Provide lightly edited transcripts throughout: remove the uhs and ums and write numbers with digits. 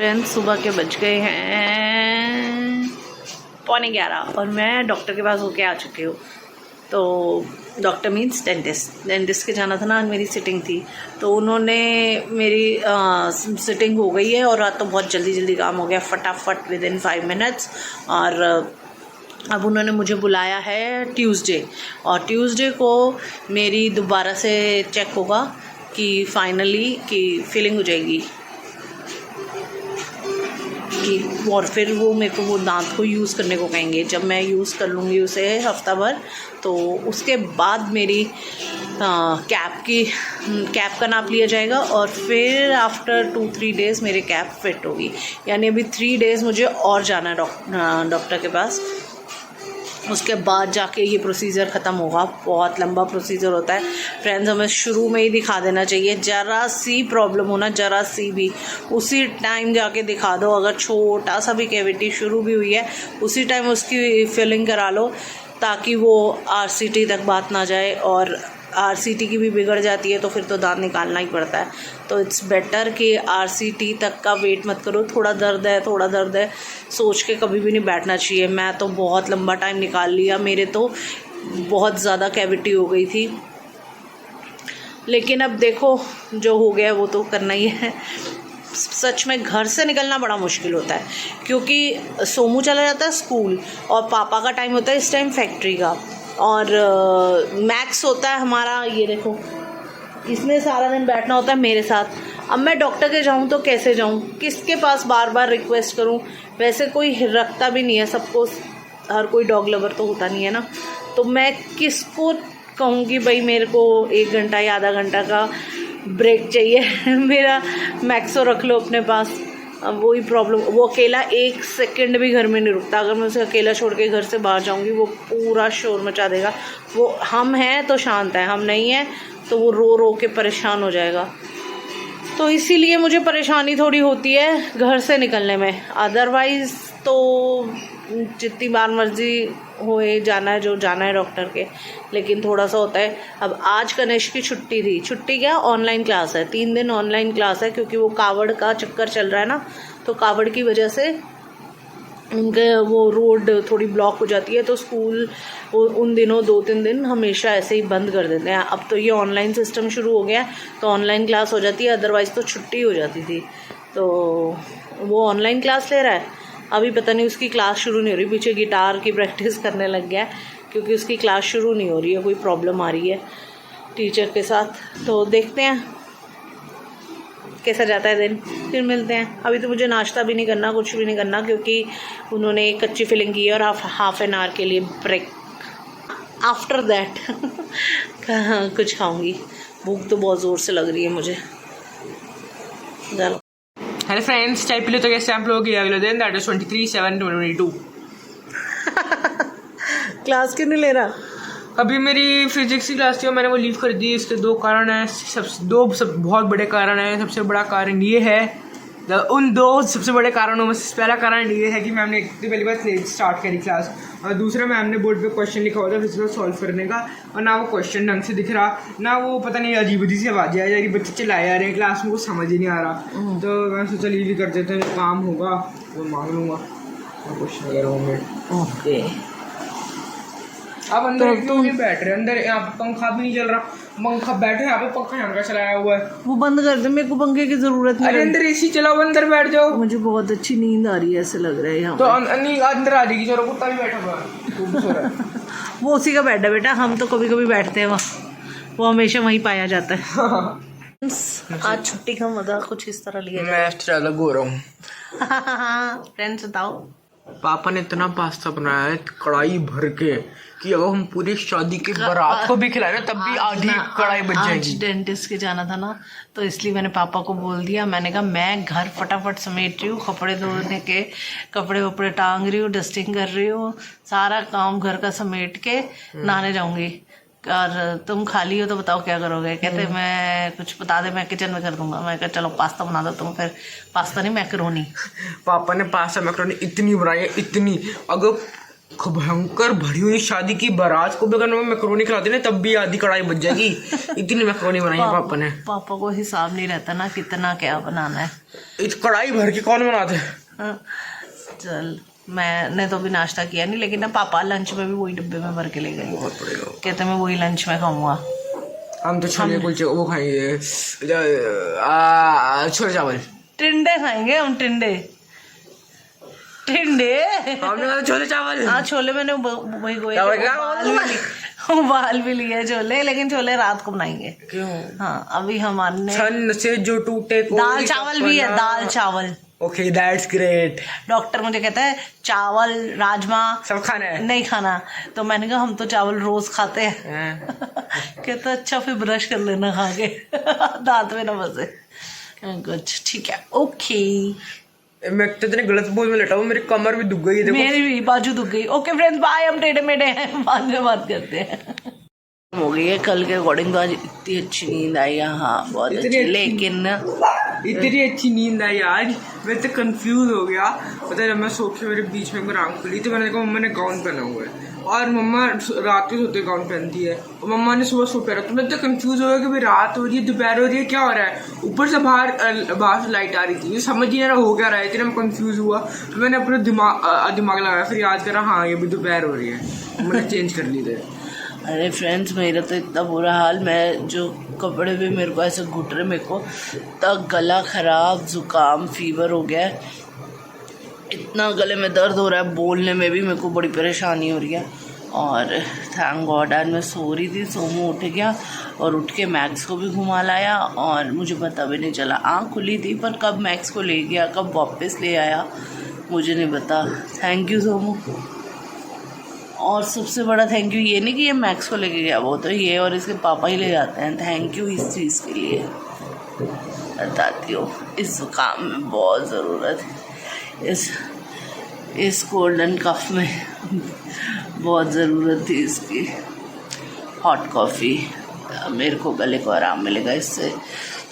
Friends सुबह के बज गए हैं 11:15 और मैं डॉक्टर के पास होके आ चुकी हूँ। तो डॉक्टर मीन्स डेंटिस्ट के जाना था ना, आज मेरी सिटिंग थी तो उन्होंने मेरी सिटिंग हो गई है और रात तो बहुत जल्दी काम हो गया, फटाफट विदिन 5 मिनट्स। और अब उन्होंने मुझे बुलाया है ट्यूसडे, और ट्यूसडे को मेरी दोबारा से चेक होगा कि फाइनली कि फिलिंग हो जाएगी कि, और फिर वो मेरे को वो दांत को यूज़ करने को कहेंगे। जब मैं यूज़ कर लूँगी उसे हफ्ता भर तो उसके बाद मेरी कैप का नाप लिया जाएगा और फिर आफ्टर 2-3 डेज़ मेरी कैप फिट होगी। यानी अभी 3 डेज़ मुझे और जाना है डॉक्टर के पास, उसके बाद जाके ये प्रोसीजर ख़त्म होगा। बहुत लंबा प्रोसीजर होता है फ्रेंड्स, हमें शुरू में ही दिखा देना चाहिए। ज़रा सी प्रॉब्लम होना, ज़रा सी भी उसी टाइम जाके दिखा दो। अगर छोटा सा भी कैविटी शुरू भी हुई है उसी टाइम उसकी फिलिंग करा लो, ताकि वो आरसीटी तक बात ना जाए, और आरसीटी की भी बिगड़ जाती है तो फिर तो दांत निकालना ही पड़ता है। तो इट्स बेटर कि आरसीटी तक का वेट मत करो। थोड़ा दर्द है सोच के कभी भी नहीं बैठना चाहिए। मैं तो बहुत लंबा टाइम निकाल लिया, मेरे तो बहुत ज़्यादा कैविटी हो गई थी, लेकिन अब देखो जो हो गया वो तो करना ही है। सच में घर से निकलना बड़ा मुश्किल होता है, क्योंकि सोमू चला जाता है स्कूल और पापा का टाइम होता है इस टाइम फैक्ट्री का, और मैक्स होता है हमारा। ये देखो इसने सारा दिन बैठना होता है मेरे साथ। अब मैं डॉक्टर के जाऊं तो कैसे जाऊं, किसके पास बार बार रिक्वेस्ट करूं। वैसे कोई रखता भी नहीं है सबको, हर कोई डॉग लवर तो होता नहीं है ना, तो मैं किसको कहूँगी भाई मेरे को 1 घंटा या आधा घंटा का ब्रेक चाहिए मेरा मैक्सो रख लो अपने पास। अब वही प्रॉब्लम, वो अकेला 1 सेकंड भी घर में नहीं रुकता। अगर मैं उसे अकेला छोड़ के घर से बाहर जाऊंगी वो पूरा शोर मचा देगा। वो हम हैं तो शांत है, हम नहीं हैं तो वो रो रो के परेशान हो जाएगा। तो इसीलिए मुझे परेशानी थोड़ी होती है घर से निकलने में। अदरवाइज़ तो जितनी बार मर्जी होए जाना है, जो जाना है डॉक्टर के। लेकिन थोड़ा सा होता है। अब आज गणेश की छुट्टी थी, छुट्टी क्या ऑनलाइन क्लास है, 3 दिन ऑनलाइन क्लास है, क्योंकि वो कावड़ का चक्कर चल रहा है ना, तो कावड़ की वजह से उनके वो रोड थोड़ी ब्लॉक हो जाती है, तो स्कूल उन दिनों 2-3 दिन हमेशा ऐसे ही बंद कर देते हैं। अब तो ये ऑनलाइन सिस्टम शुरू हो गया तो ऑनलाइन क्लास हो जाती है, अदरवाइज़ तो छुट्टी हो जाती थी। तो वो ऑनलाइन क्लास ले रहा है। अभी पता नहीं उसकी क्लास शुरू नहीं हो रही, पीछे गिटार की प्रैक्टिस करने लग गया क्योंकि उसकी क्लास शुरू नहीं हो रही है, कोई प्रॉब्लम आ रही है टीचर के साथ। तो देखते हैं कैसा जाता है दिन, फिर मिलते हैं। अभी तो मुझे नाश्ता भी नहीं करना, कुछ भी नहीं करना, क्योंकि उन्होंने एक कच्ची फिलिंग की है और हाफ एन आवर के लिए ब्रेक। आफ्टर दैट कुछ खाऊंगी, भूख तो बहुत ज़ोर से लग रही है मुझे। चलो हेलो फ्रेंड्स, चाय पी लो तो कैसे आप लोग अगले दिन दैट इज 23/7/2022। क्लास क्यों नहीं ले रहा? अभी मेरी फिजिक्स की क्लास थी और मैंने वो लीव कर दी। इसके 2 कारण हैं, सब बहुत बड़े कारण हैं। सबसे बड़ा कारण ये है, उन 2 सबसे बड़े कारणों में से पहला कारण ये है कि मैम ने एक तो पहली बार लेट स्टार्ट करी क्लास, और दूसरा मैम ने बोर्ड पे क्वेश्चन लिखा हुआ था फिजिक्स सॉल्व करने का, और ना वो क्वेश्चन ढंग से दिख रहा, ना वो पता नहीं अजीब अजीब सी आवाज़ें आ जा रही, बच्चे चिल्लाए जा रहे हैं क्लास में, कुछ समझ ही नहीं आ रहा। तो मैं सोचा लीव ही कर देते हैं, काम होगा वो मांग लूँगा क्वेश्चन वगैरह में। ओके, अब अंदर क्यों नहीं बैठ रहे? अंदर यहाँ पे पंखा भी नहीं चल रहा, पंखा बैठे यहाँ पे पंखा यहाँ का चलाया हुआ है। वो बंद कर दे, मेरे को पंखे की जरूरत नहीं। अरे अंदर एसी चलाओ, अंदर बैठ जाओ। मुझे बहुत अच्छी नींद आ रही है, ऐसे लग रहा है यहाँ तो अंदर आ जाएगी, चलो कुत्ता भी बैठा हुआ है वो उसी का बेड है बेटा, हम तो कभी कभी बैठते हैं वहाँ, वो हमेशा वहीं पाया जाता है। आज छुट्टी का मजा कुछ इस तरह लिया मैं ज़्यादा गो रहा हूँ। फ्रेंड्स बताओ। पापा ने इतना पास्ता बनाया है कढ़ाई भर के कि अगर हम पूरी शादी के बारात को भी खिलाए ना तब भी आधी कढ़ाई बच जाएगी। आज डेंटिस्ट के जाना था ना, तो इसलिए मैंने पापा को बोल दिया। मैंने कहा मैं घर फटाफट समेट रही हूँ, कपड़े धोने के कपड़े वपड़े टांग रही हूँ, डस्टिंग कर रही हूँ, सारा काम घर का समेट के नहाने जाऊंगी। और तुम खाली हो तो बताओ क्या करोगे? कहते मैं कुछ बता दे, मैं किचन में कर दूंगा। मैं कहा चलो पास्ता बना दो तुम। फिर पास्ता नहीं, मैकरोनी। पापा ने पास्ता मैकरोनी इतनी बनाई है, इतनी, अगर खूब भयंकर भरी हुई शादी की बारात को भी अगर मैं मैक्रोनी खिलाती ना तब भी आधी कढ़ाई बच जाएगी। इतनी मैक्रोनी बनाई है पापा ने। पापा को हिसाब नहीं रहता ना कितना क्या बनाना है। इस कढ़ाई भर के कौन बनाते हैं? हाँ, चल मैंने तो भी नाश्ता किया नहीं, लेकिन ना पापा लंच में भी वही डब्बे में भर के ले गए। बहुत पड़ेगा। कहते मैं वही लंच में खाऊंगा। हम तो छोले कुलचे वो खाएंगे, छोले चावल। टिंडे खाएंगे हम, टिंडे हमने कहा छोले चावल। हाँ छोले मैंने वही उबाल भी लिए छोले, लेकिन छोले रात को बनाएंगे। क्यों? हाँ अभी हमारे छन से जो टूटे दाल चावल भी है, दाल चावल। Okay that's great. डॉक्टर मुझे कहता है चावल राजमा सब खाना है, नहीं खाना, तो मैंने कहा हम तो चावल रोज खाते हैं। कहता अच्छा फिर ब्रश कर लेना खा के दांत में ना बसे। कुछ ठीक है ओके। मैं तो इतने गलत पोज में लेटा हूँ, मेरी कमर भी दुख गई है। मेरी भी बाजू दुख गई। ओके फ्रेंड्स बाय, हम टेढ़े मेढ़े हैं, बाद में बात करते हैं। हो गई है कल के अकॉर्डिंग तो आज इतनी अच्छी नींद आई है। हाँ बहुत अच्छी, लेकिन इतनी अच्छी नींद आई आज मैं तो कंफ्यूज हो गया। पता है जब मैं सो के मेरे बीच में आंख खुली तो मैंने देखा मम्मा ने गाउन पहना हुआ है और मम्मा रात को सोते गाउन पहनती है और मम्मा ने सुबह सूट पहना। तो मैं तो कंफ्यूज हो गया कि भाई रात हो रही है दोपहर हो रही है क्या हो रहा है। ऊपर से बाहर से लाइट आ रही थी, समझ ही नहीं हो क्या रहा है, इतना मैं कंफ्यूज हुआ। तो मैंने अपना दिमाग लगाया, फिर याद करा हाँ ये भी दोपहर हो रही है, मैंने चेंज कर ली थे। अरे फ्रेंड्स मेरा तो इतना बुरा हाल, मैं जो कपड़े भी मेरे को ऐसे घुट रहे, मेरे को तक गला खराब, जुकाम, फीवर हो गया है, इतना गले में दर्द हो रहा है, बोलने में भी मेरे को बड़ी परेशानी हो रही है। और थैंक गॉड आज मैं सो रही थी, सोमू उठ गया और उठ के मैक्स को भी घुमा लाया और मुझे पता भी नहीं चला। आँख खुली थी पर कब मैक्स को ले गया कब वापस ले आया मुझे नहीं पता। Thank you Somu. और सबसे बड़ा थैंक यू ये नहीं कि ये मैक्स को लेके गया, वो तो ये और इसके पापा ही ले जाते हैं। थैंक यू इस चीज़ के लिए, बताती हूँ इस काम में बहुत ज़रूरत है, इस कोल्ड एंड कफ में बहुत ज़रूरत थी इसकी। हॉट कॉफ़ी, मेरे को गले को आराम मिलेगा इससे।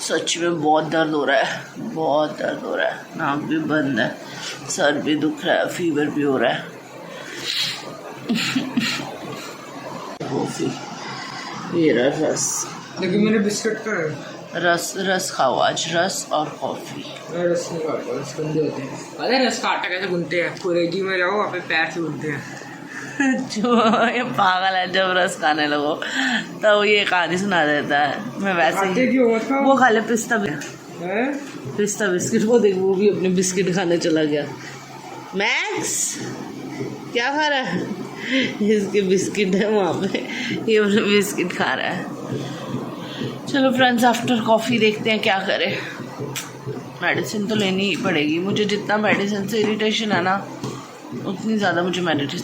सच में बहुत दर्द हो रहा है, बहुत दर्द हो रहा है, नाक भी बंद है, सर भी दुख रहा है, फीवर भी हो रहा है। कॉफी, ये रहा रस, लेकिन मैंने बिस्किट का रस खाओ आज, रस और कॉफी। रस नहीं खाता, रस गंदे होते हैं। अरे रस का आटा कैसे गूंथते हैं, कुरेजी में जाओ वहाँ पे पैर से गूंथते हैं। जो ये पागल है, जब रस खाने लगो तो ये कहानी सुना देता है। मैं वैसे ही वो खा ले पिस्ता बिस्किट, वो देख वो भी अपने बिस्किट खाने चला गया। मैक्स क्या खा रहा है? इसके बिस्किट है वहाँ पे, ये अपने बिस्किट खा रहा है। चलो फ्रेंड्स आफ्टर कॉफ़ी देखते हैं क्या करें। मेडिसिन तो लेनी ही पड़ेगी मुझे, जितना मेडिसिन से इरिटेशन है ना उतनी ज़्यादा मुझे मेडिसिन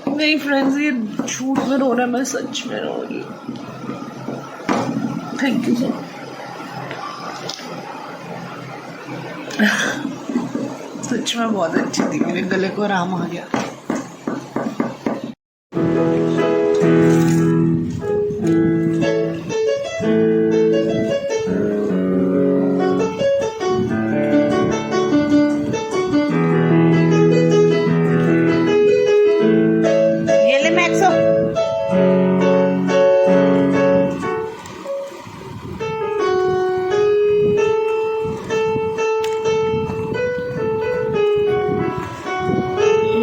नहीं फ्रेंड्स ये झूठ में रो रहा है, मैं सच में रो रही हूँ। Thank you sir. सच में बहुत अच्छी थी, मेरे गले को आराम आ गया। ये ले मैक्सो,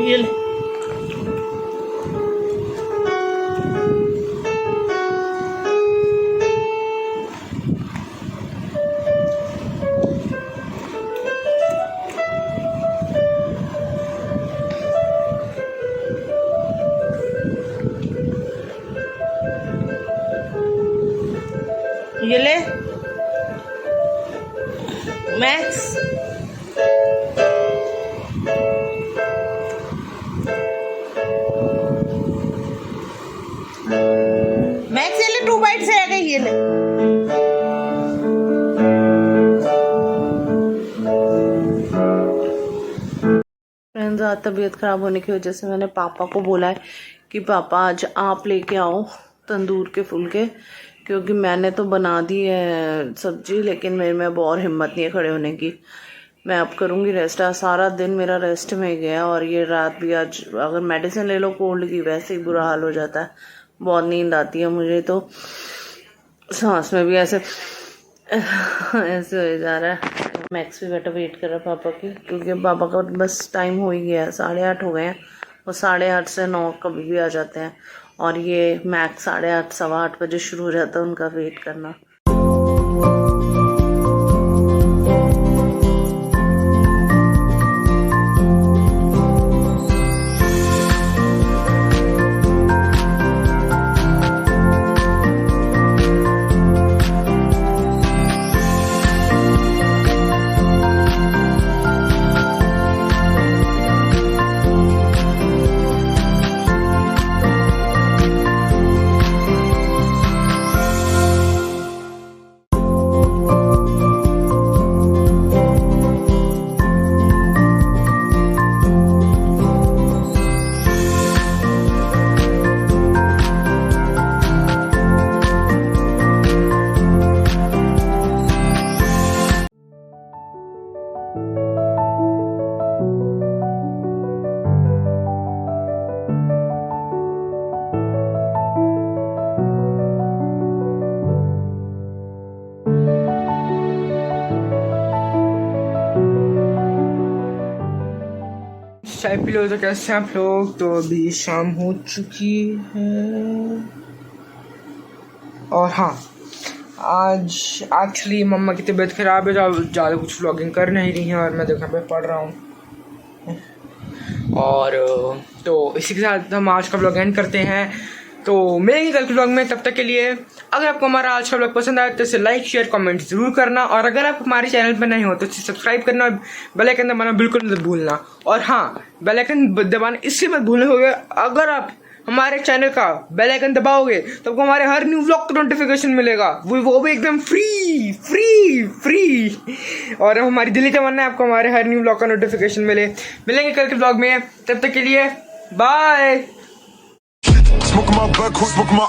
ये ले। ये ले मैक्स, मैक्स ये ले 2 बाइट से रह गई, ये ले। फ्रेंड्स आज तबीयत ख़राब होने की वजह से मैंने पापा को बोला है कि पापा आज आप लेके आओ तंदूर के फुलके, क्योंकि मैंने तो बना दी है सब्जी, लेकिन मेरे में अब और हिम्मत नहीं है खड़े होने की। मैं अब करूँगी रेस्ट। आज सारा दिन मेरा रेस्ट में गया और ये रात भी आज, अगर मेडिसिन ले लो कोल्ड की वैसे ही बुरा हाल हो जाता है। बहुत नींद आती है मुझे, तो सांस में भी ऐसे ऐसे हो जा रहा है। मैक्स भी बेटा वेट कर रहा है पापा की, क्योंकि पापा का बस टाइम हो ही गया है, 8:30 हो गए हैं। वो 8:30 से 9 कभी भी आ जाते हैं, और ये मैक्स 8:30 8:15 बजे शुरू हो जाता है उनका वेट करना। चाय पी लो। तो कैसे हैं आप लोग? तो अभी शाम हो चुकी है, और हाँ, आज एक्चुअली मम्मा की तबीयत ख़राब है, तो ज़्यादा कुछ व्लॉगिंग कर नहीं रही हैं, और मैं देखा पे पढ़ रहा हूँ। और तो इसी के साथ हम आज का व्लॉग एंड करते हैं। तो मिलेंगे कल के व्लॉग में, तब तक के लिए अगर आपको हमारा आज का व्लॉग पसंद आए तो इसे लाइक शेयर कमेंट जरूर करना, और अगर आप हमारे चैनल पर नहीं हो तो इसे सब्सक्राइब करना और बेल आइकन दबाना बिल्कुल मत भूलना। और हाँ, बेल आइकन दबाना इससे मत भूलना होगा, अगर आप हमारे चैनल का बेल आइकन दबाओगे तो आपको हमारे हर न्यू व्लॉग का नोटिफिकेशन मिलेगा, वो भी एकदम फ्री फ्री फ्री। और हमारी दिल्ली तमन्ना है आपको हमारे हर न्यू व्लॉग का नोटिफिकेशन मिलेंगे कल के व्लॉग में, तब तक के लिए bye. Smoking my back, smoking my